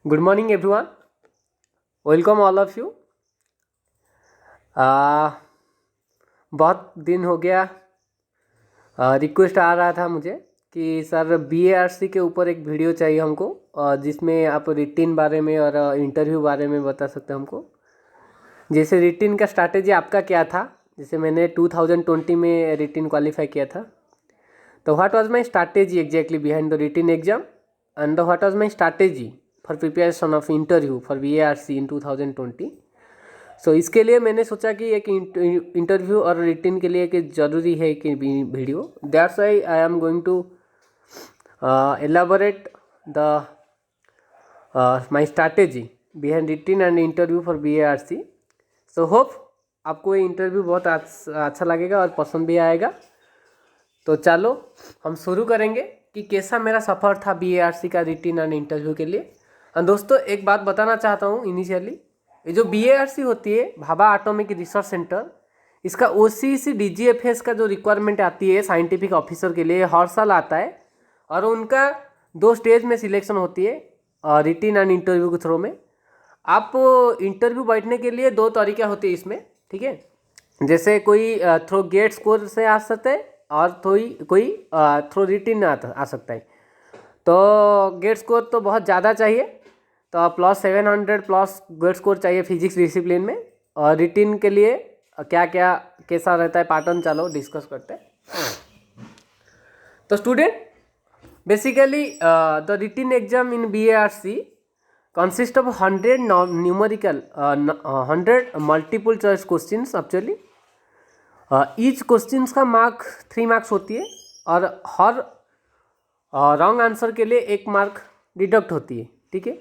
Good morning, everyone. Welcome all of you. बहुत दिन हो गया रिक्वेस्ट आ रहा था मुझे कि सर BARC के ऊपर एक वीडियो चाहिए हमको जिसमें आप रिटिन बारे में और इंटरव्यू बारे में बता सकते हैं हमको। जैसे रिटिन का स्ट्रैटेजी आपका क्या था, जैसे मैंने 2020 में रिटिन क्वालिफाई किया था, तो what was my strategy exactly behind the रिटिन exam and what was my strategy for preparation of interview for BARC इन 2020। सो इसके लिए मैंने सोचा कि एक इंटरव्यू और रिटिन के लिए एक ज़रूरी है कि video, that's why I am going to elaborate the my strategy behind written and interview for BARC। So hope आपको ये इंटरव्यू बहुत अच्छा लगेगा और पसंद भी आएगा। तो चलो हम शुरू करेंगे कि कैसा मेरा सफ़र था BARC का रिटिन एंड इंटरव्यू के लिए। दोस्तों एक बात बताना चाहता हूँ इनिशियली, ये जो BARC होती है भाभा एटॉमिक रिसर्च सेंटर, इसका OCC DGFS का जो रिक्वायरमेंट आती है साइंटिफिक ऑफिसर के लिए हर साल आता है और उनका 2 स्टेज में सिलेक्शन होती है रिटिन एंड इंटरव्यू के थ्रू में। आप इंटरव्यू बैठने के लिए 2 तरीका होते हैं इसमें, ठीक है। जैसे कोई थ्रू गेट स्कोर से आ सकता है और कोई थ्रू रिटिन आ सकता है। तो गेट स्कोर तो बहुत ज़्यादा चाहिए, तो +700 प्लस गेट स्कोर चाहिए फिजिक्स डिसिप्लिन में। और रिटिन के लिए क्या क्या कैसा रहता है पैटर्न, चलो डिस्कस करते हैं। तो student basically the रिटिन exam in BARC consist of 100 numerical 100 multiple choice questions actually। Each questions का मार्क 3 मार्क्स होती है और हर रॉन्ग आंसर के लिए 1 मार्क डिडक्ट होती है, ठीक है।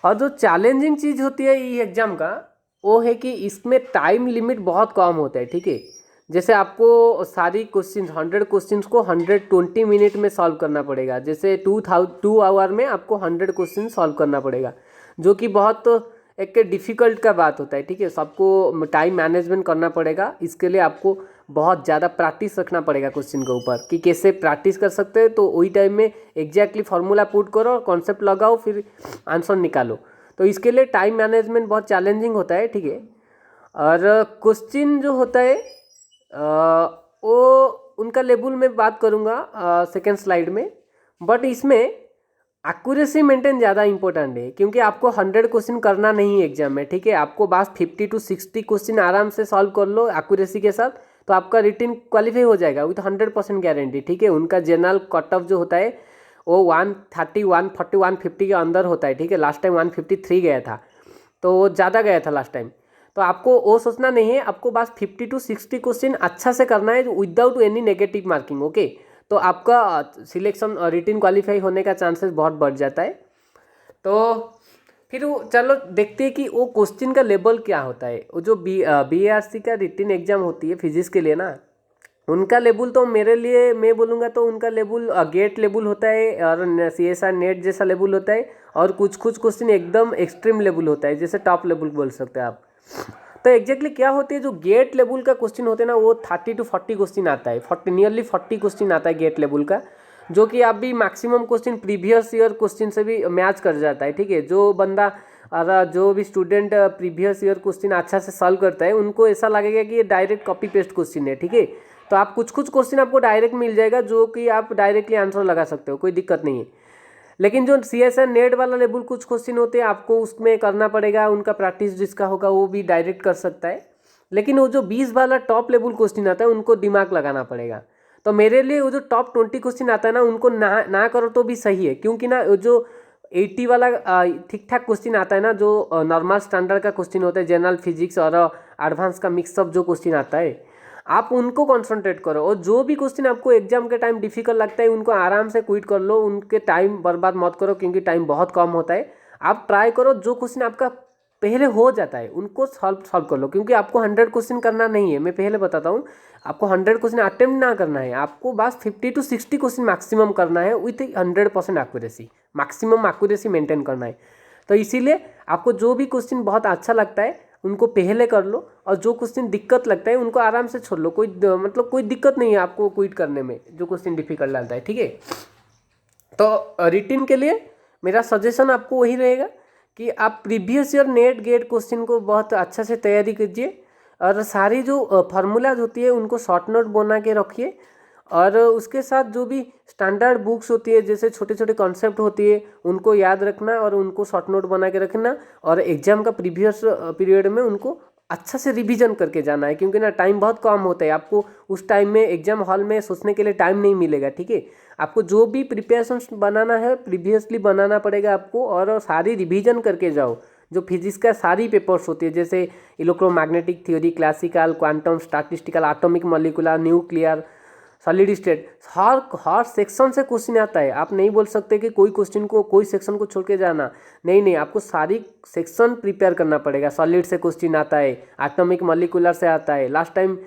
और जो चैलेंजिंग चीज़ होती है ये एग्ज़ाम का, वो है कि इसमें टाइम लिमिट बहुत कम होता है, ठीक है। जैसे आपको सारी क्वेश्चंस 100 क्वेश्चंस को 120 मिनट में सॉल्व करना पड़ेगा। जैसे 2 आवर में आपको 100 क्वेश्चन सॉल्व करना पड़ेगा, जो कि बहुत एक डिफ़िकल्ट का बात होता है, ठीक है। सबको टाइम मैनेजमेंट करना पड़ेगा। इसके लिए आपको बहुत ज़्यादा प्रैक्टिस रखना पड़ेगा क्वेश्चन के ऊपर कि कैसे प्रैक्टिस कर सकते हैं। तो वही टाइम में एग्जैक्टली फार्मूला पुट करो, कॉन्सेप्ट लगाओ, फिर आंसर निकालो। तो इसके लिए टाइम मैनेजमेंट बहुत चैलेंजिंग होता है, ठीक है। और क्वेश्चन जो होता है वो उनका लेवल में बात करूँगा सेकेंड स्लाइड में, बट इसमें एक्यूरेसी मेंटेन ज़्यादा इंपॉर्टेंट है क्योंकि आपको 100 क्वेश्चन करना नहीं है एग्जाम में, ठीक है। आपको बस 50 to 60 क्वेश्चन आराम से सॉल्व कर लो एक्यूरेसी के साथ, तो आपका रिटिन क्वालिफाई हो जाएगा विथ 100% गारंटी, ठीक है। उनका जनरल कट ऑफ जो होता है वो 130 140 150 के अंदर होता है, ठीक है। लास्ट टाइम 153 गया था, तो वो ज़्यादा गया था लास्ट टाइम। तो आपको वो सोचना नहीं है, आपको बस 50 to 60 क्वेश्चन अच्छा से करना है without any negative marking, okay. तो आपका सिलेक्शन रिटिन क्वालिफाई होने का चांसेस बहुत बढ़ जाता है। तो फिर चलो देखते हैं कि वो क्वेश्चन का लेवल क्या होता है। वो जो BARC का रिटिन एग्जाम होती है फिजिक्स के लिए ना, उनका लेवल तो मेरे लिए मैं बोलूँगा तो उनका लेवल गेट लेवल होता है और CSR नेट जैसा लेवल होता है, और कुछ क्वेश्चन एकदम एक्सट्रीम लेवल होता है, जैसे टॉप लेवल बोल सकते हैं आप। तो एग्जैक्टली क्या होती है, जो गेट लेवल का क्वेश्चन होते हैं ना, वो 30 to 40 क्वेश्चन आता है, नियरली 40 क्वेश्चन आता है गेट लेवल का, जो कि आप भी maximum question previous year question से भी मैच कर जाता है, ठीक है। जो बंदा और जो भी स्टूडेंट प्रीवियस ईयर क्वेश्चन अच्छा से सॉल्व करता है, उनको ऐसा लगेगा कि ये डायरेक्ट कॉपी पेस्ट क्वेश्चन है, ठीक है। तो आप कुछ क्वेश्चन आपको डायरेक्ट मिल जाएगा जो कि आप डायरेक्टली आंसर लगा सकते हो, कोई दिक्कत नहीं है। लेकिन जो CSR नेट वाला लेवल कुछ क्वेश्चन होते हैं आपको उसमें करना पड़ेगा, उनका प्रैक्टिस जिसका होगा वो भी डायरेक्ट कर सकता है। लेकिन वो जो 20 वाला टॉप लेवल क्वेश्चन आता है उनको दिमाग लगाना पड़ेगा। तो मेरे लिए वो जो टॉप 20 क्वेश्चन आता है ना, उनको ना करो तो भी सही है, क्योंकि ना वो जो 80 वाला ठीक ठाक क्वेश्चन आता है ना, जो नॉर्मल स्टैंडर्ड का क्वेश्चन होता है, जनरल फिजिक्स और एडवांस का मिक्सअप जो क्वेश्चन आता है, आप उनको कंसंट्रेट करो। और जो भी क्वेश्चन आपको एग्जाम के टाइम डिफिकल्ट लगता है उनको आराम से क्विट कर लो, उनके टाइम बर्बाद मत करो क्योंकि टाइम बहुत कम होता है। आप ट्राई करो जो क्वेश्चन आपका पहले हो जाता है उनको सॉल्व कर लो, क्योंकि आपको 100 क्वेश्चन करना नहीं है। मैं पहले बताता हूँ, आपको 100 क्वेश्चन अटेम्प्ट ना करना है, आपको बस 50 to 60 क्वेश्चन मैक्सिमम करना है with 100% accuracy, maximum accuracy maintain करना है। तो इसीलिए आपको जो भी क्वेश्चन बहुत अच्छा लगता है उनको पहले कर लो, और जो क्वेश्चन दिक्कत लगता है उनको आराम से छोड़ लो। मतलब कोई दिक्कत नहीं है आपको क्विट करने में जो क्वेश्चन डिफिकल्ट लगता है, ठीक है। तो रिटिन के लिए मेरा सजेशन आपको वही रहेगा कि आप previous year NET GATE question को बहुत अच्छा से तैयारी कीजिए और सारी जो फार्मूलाज होती है उनको शॉर्ट नोट बना के रखिए और उसके साथ जो भी स्टैंडर्ड बुक्स होती है जैसे छोटे छोटे कॉन्सेप्ट होती है उनको याद रखना और उनको शॉर्ट नोट बना के रखना और एग्जाम का प्रीवियस पीरियड में उनको अच्छा से रिवीजन करके जाना है, क्योंकि ना टाइम बहुत कम होता है, आपको उस टाइम में एग्जाम हॉल में सोचने के लिए टाइम नहीं मिलेगा। ठीक है, आपको जो भी प्रिपरेशन बनाना है प्रीवियसली बनाना पड़ेगा आपको और सारी रिवीजन करके जाओ। जो फिजिक्स का सारी पेपर्स होती है जैसे electromagnetic theory, classical, quantum, statistical, atomic, molecular, nuclear, solid state, हर सेक्शन से क्वेश्चन आता है। आप नहीं बोल सकते कि कोई क्वेश्चन को कोई सेक्शन को छोड़ के जाना, नहीं, आपको सारी सेक्शन प्रिपेयर करना पड़ेगा। सॉलिड से क्वेश्चन आता है, एटॉमिक मॉलिक्यूलर से आता है, लास्ट टाइम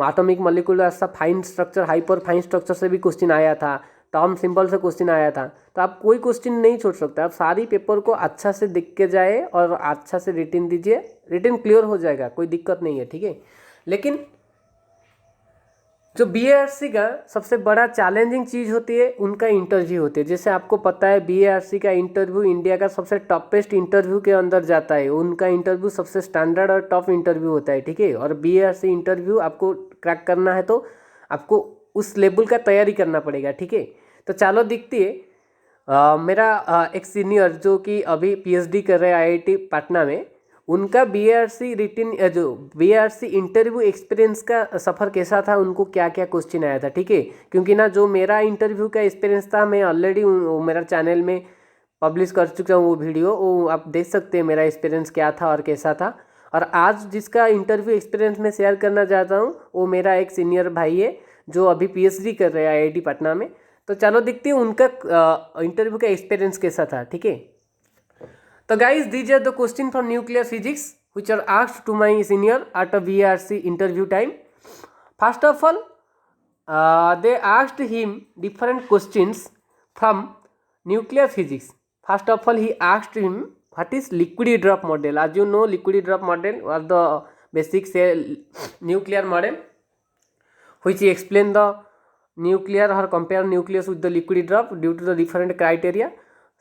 एटॉमिक मॉलिक्यूलर सा fine structure, hyper fine structure से भी क्वेश्चन आया था, टर्म सिंबल से क्वेश्चन आया था। तो आप कोई क्वेश्चन नहीं छोड़ सकते, आप सारी पेपर को अच्छा से देख के जाए और अच्छा से रिटन दीजिए, रिटन क्लियर हो जाएगा, कोई दिक्कत नहीं है। ठीक है, लेकिन जो बीएआरसी का सबसे बड़ा चैलेंजिंग चीज़ होती है उनका इंटरव्यू होती है। जैसे आपको पता है बीएआरसी का इंटरव्यू इंडिया का सबसे टॉपेस्ट इंटरव्यू के अंदर जाता है, उनका इंटरव्यू सबसे स्टैंडर्ड और टॉप इंटरव्यू होता है। ठीक है, और बीएआरसी इंटरव्यू आपको क्रैक करना है तो आपको उस लेवल का तैयारी करना पड़ेगा। ठीक है, तो चलो दिखती है मेरा एक सीनियर जो कि अभी पीएचडी कर रहे हैं आईआईटी पटना में, उनका बीआरसी रिटिन जो बीआरसी इंटरव्यू एक्सपीरियंस का सफ़र कैसा था, उनको क्या क्या क्वेश्चन आया था। ठीक है, क्योंकि ना जो मेरा इंटरव्यू का एक्सपीरियंस था मैं ऑलरेडी मेरा चैनल में पब्लिश कर चुका हूँ वो वीडियो, वो आप देख सकते हैं मेरा एक्सपीरियंस क्या था और कैसा था। और आज जिसका इंटरव्यू एक्सपीरियंस मैं शेयर करना चाहता हूँ वो मेरा एक सीनियर भाई है जो अभी पीएचडी कर रहे हैं आईआईटी पटना में। तो चलो देखते हैं उनका इंटरव्यू का एक्सपीरियंस कैसा था। ठीक है, so guys, these are the question from nuclear physics which are asked to my senior at a VRC interview time. First of all, they asked him different questions from nuclear physics. First of all, he asked him what is liquid drop model. As you know, liquid drop model was the basic cell nuclear model which explain the nuclear or compare nucleus with the liquid drop due to the different criteria.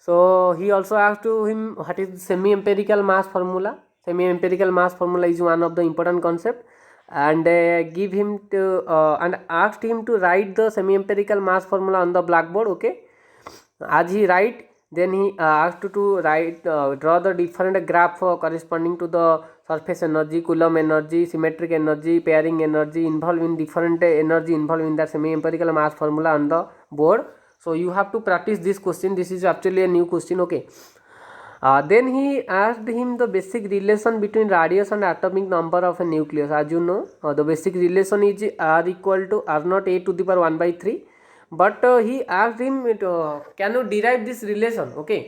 So he also asked to him what is semi-empirical mass formula. Semi-empirical mass formula is one of the important concept, and give him to and asked him to write the semi-empirical mass formula on the blackboard. Okay, as he write, then he asked to write draw the different graph corresponding to the surface energy, Coulomb energy, symmetric energy, pairing energy involved in different energy involved in the semi-empirical mass formula on the board. So you have to practice this question. This is actually a new question. Okay, then he asked him the basic relation between radius and atomic number of a nucleus. As you know, the basic relation is R equal to R naught a to the power 1/3. But he asked him can you derive this relation. Okay,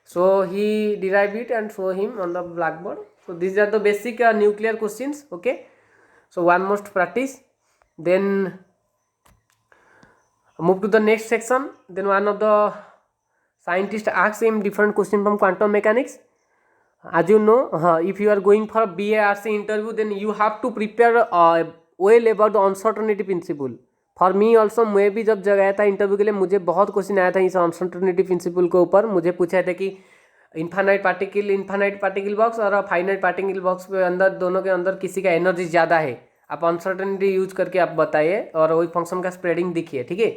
so he derived it and show him on the blackboard. So these are the basic nuclear questions. Okay, so one must practice. Then move to the next section. Then one of the scientists asked him different question from quantum mechanics. As you know, if you are going for a BARC interview, then you have to prepare well about the uncertainty principle. For me also, मैं भी जब गया था interview के लिए मुझे बहुत question आया था इस अनसर्टेनिटी प्रिंसिपल के ऊपर। मुझे पूछा था कि इन्फानाइट पार्टिकल बॉक्स और फाइनाइट पार्टिकल बॉक्स के अंदर दोनों के अंदर किसी का एनर्जी ज़्यादा है, आप अनसर्टेनिटी यूज करके आप बताइए और वही फंक्शन का स्प्रेडिंग दिखिए। ठीक है,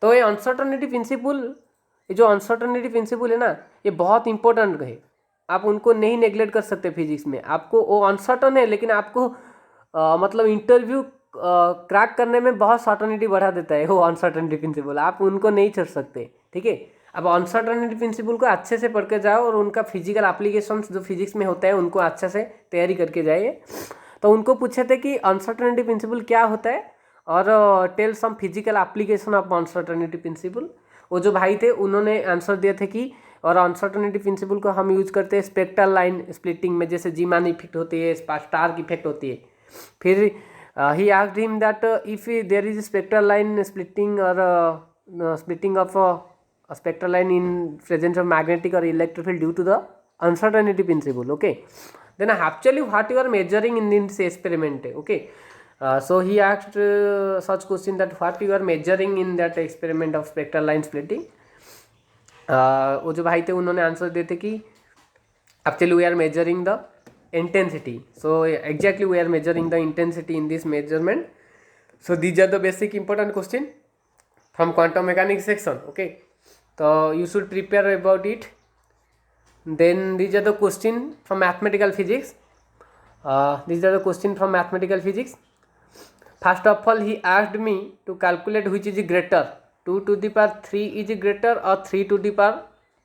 तो ये अनसर्टेनिटी प्रिंसिपल, ये जो अनसर्टेनिटी प्रिंसिपल है ना, ये बहुत इंपॉर्टेंट है, आप उनको नहीं नेग्लेक्ट कर सकते फिजिक्स में। आपको वो अनसर्टन है लेकिन आपको मतलब इंटरव्यू क्रैक करने में बहुत सर्टनिटी बढ़ा देता है वो अनसर्टेनिटी प्रिंसिपल, आप उनको नहीं छोड़ सकते। ठीक है, अब अनसर्टेनिटी प्रिंसिपल को अच्छे से पढ़ के जाओ और उनका फिजिकल एप्लीकेशंस जो फिजिक्स में होता है उनको अच्छे से तैयारी करके जाइए। तो उनको पूछे थे कि अनसर्टेनिटी प्रिंसिपल क्या होता है और tell some physical application of uncertainty principle. वो जो भाई थे उन्होंने आंसर दिए थे कि और अनसर्टेनिटी प्रिंसिपल को हम यूज करते हैं स्पेक्ट्रल लाइन स्प्लिटिंग में, जैसे जीमान इफेक्ट होती है, स्टार की इफेक्ट होती है। फिर he asked him that if there is a spectral line splitting or splitting of a spectral line in presence of magnetic or electric field due to the uncertainty principle. Okay, then actually what you are measuring in this experiment. Okay, so he asked such question that what you are measuring in that experiment of spectral line splitting. वो जो भाई थे उन्होंने answer दिए थे कि actually we are measuring the intensity. So exactly we are measuring the intensity in this measurement. So these are the basic important question from quantum mechanics section. Okay, so you should prepare about it. Then these are the question from mathematical physics. These are the question from mathematical physics. First of all, he asked me to calculate which is greater, 2 to the power 3 is greater or 3 to the power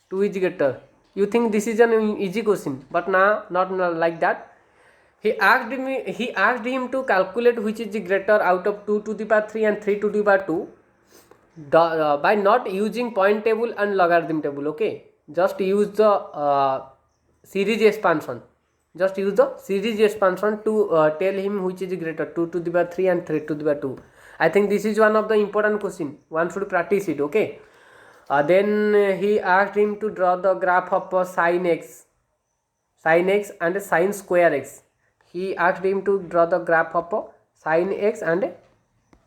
2 is greater. You think this is an easy question, but now not like that. He asked him to calculate which is greater out of 2 to the power 3 and 3 to the power 2 by not using point table and logarithm table. Okay, just use the series expansion. Just use the series expansion to tell him which is greater, 2 to the power 3 and 3 to the power 2. I think this is one of the important question. One should practice it. Okay. Then he asked him to draw the graph of sin x and sin square x. He asked him to draw the graph of sin x and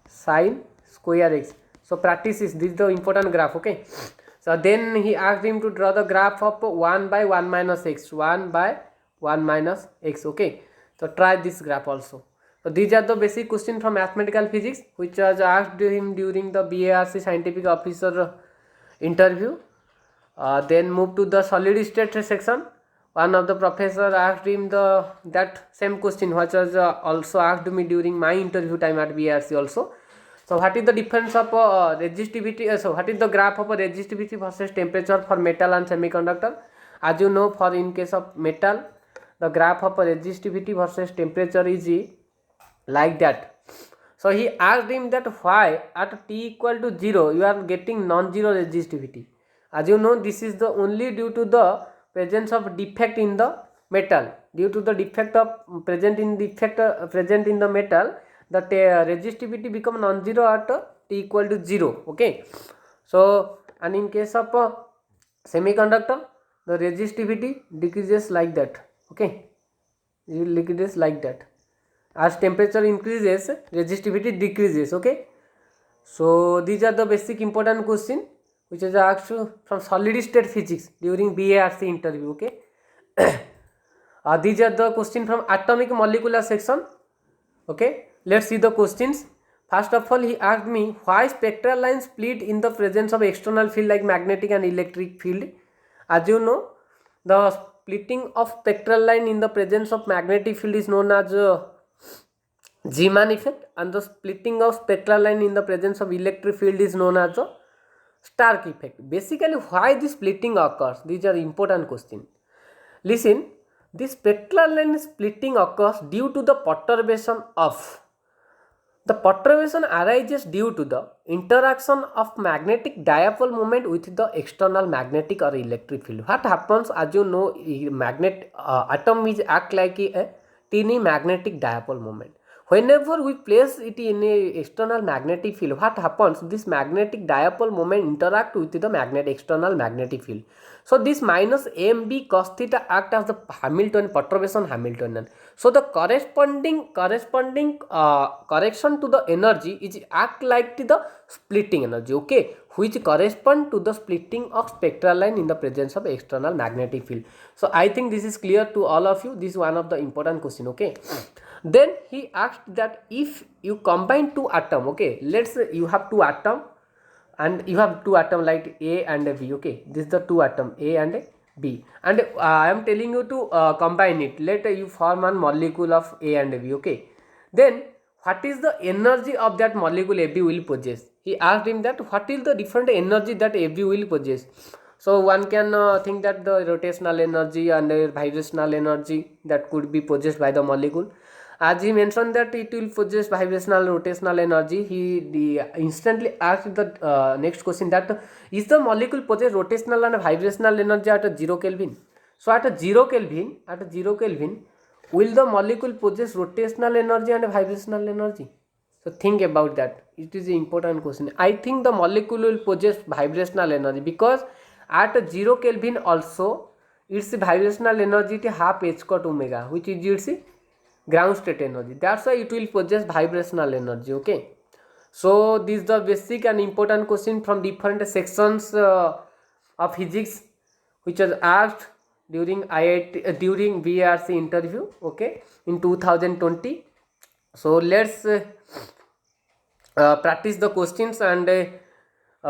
sin square x. So practice this is the important graph. Okay. So then he asked him to draw the graph of 1 by 1 minus x, 1 by 1 minus x. Okay, so try this graph also. So these are the basic question from mathematical physics which was asked him during the BARC scientific officer interview. Then move to the solid state section. One of the professor asked him that same question which was also asked me during my interview time at BARC also. So what is the difference of resistivity? So what is the graph of resistivity versus temperature for metal and semiconductor? As you know, for in case of metal, the graph of resistivity versus temperature is like that. So he asked him that why at t equal to 0 you are getting non-zero resistivity. As you know, this is the only due to the presence of defect in the metal. Due to the defect of present in the metal, the resistivity become non-zero at t equal to 0. Okay, so and in case of semiconductor, the resistivity decreases like that. Okay, it decreases like that. As temperature increases, resistivity decreases. Okay, so these are the basic important question which is asked from solid state physics during BARC interview. Okay. These are the question from atomic molecular section. Okay, let's see the questions. First of all, he asked me why spectral lines split in the presence of external field like magnetic and electric field. As you know, the splitting of spectral line in the presence of magnetic field is known as Zeeman effect, and the splitting of spectral line in the presence of electric field is known as the Stark effect. Basically, why this splitting occurs? These are important questions. Listen, this spectral line splitting occurs due to the perturbation of. The perturbation arises due to the interaction of magnetic dipole moment with the external magnetic or electric field. What happens, as you know, atom is act like a teeny magnetic dipole moment. Whenever we place it in a external magnetic field, what happens? This magnetic dipole moment interact with the external magnetic field. So this minus mb cos theta act as the Hamilton perturbation Hamiltonian. So the corresponding correction to the energy is act like the splitting energy. Okay, which correspond to the splitting of spectral line in the presence of external magnetic field. So I think this is clear to all of you. This is one of the important question. Okay. Then he asked that if you combine two atom, okay, let's say you have two atom and you have two atom like A and B. Okay, this is the two atom A and B, and I am telling you to combine it. Let you form one molecule of A and B. Okay, then what is the energy of that molecule AB will possess? He asked him that what is the different energy that AB will possess. So one can think that the rotational energy and vibrational energy that could be possessed by the molecule. As he mentioned that it will possess vibrational rotational energy, he instantly asked the next question that is the molecule possess rotational and vibrational energy at a 0 Kelvin. So at a 0 Kelvin, will the molecule possess rotational energy and vibrational energy? So think about that. It is an important question. I think the molecule will possess vibrational energy because at a 0 Kelvin also its vibrational energy is half h cot omega, which is its ground state energy. That's why it will possess vibrational energy. Okay, so this is the basic and important question from different sections of physics which was asked during IIT during BARC interview, okay, in 2020. So let's practice the questions and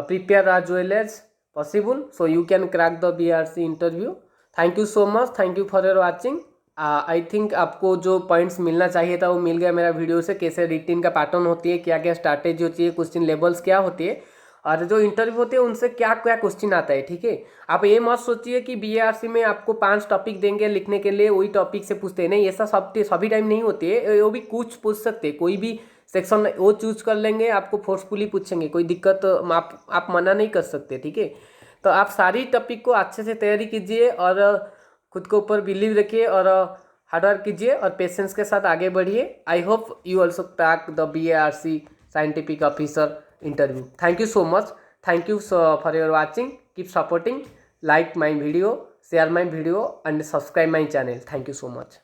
prepare as well as possible so you can crack the BARC interview. Thank you so much, thank you for your watching. I think आपको जो points मिलना चाहिए था वो मिल गया मेरा video से. कैसे रिटिन का पैटर्न होती है, क्या क्या स्ट्रैटेजी होती है, क्वेश्चन लेवल्स क्या होती है, और जो इंटरव्यू होते हैं उनसे क्या क्या क्वेश्चन आता है. ठीक है, आप ये मत सोचिए कि BARC में आपको 5 टॉपिक देंगे लिखने के लिए, वही टॉपिक से पूछते हैं. नहीं, ऐसा सभी टाइम नहीं होती है. वो भी कुछ पूछ सकते हैं, कोई भी सेक्शन वो चूज कर लेंगे, आपको फोर्सफुली पूछेंगे, कोई दिक्कत आप मना नहीं कर सकते. ठीक है, तो आप सारी टॉपिक को अच्छे से तैयारी कीजिए और खुद के ऊपर बिलीव रखिए और हार्डवर्क कीजिए और पेशेंस के साथ आगे बढ़िए. I hope you also crack the BARC scientific officer interview. Thank you so much, thank you for your watching. Keep supporting, like my video, share my video and subscribe my channel. Thank you so much.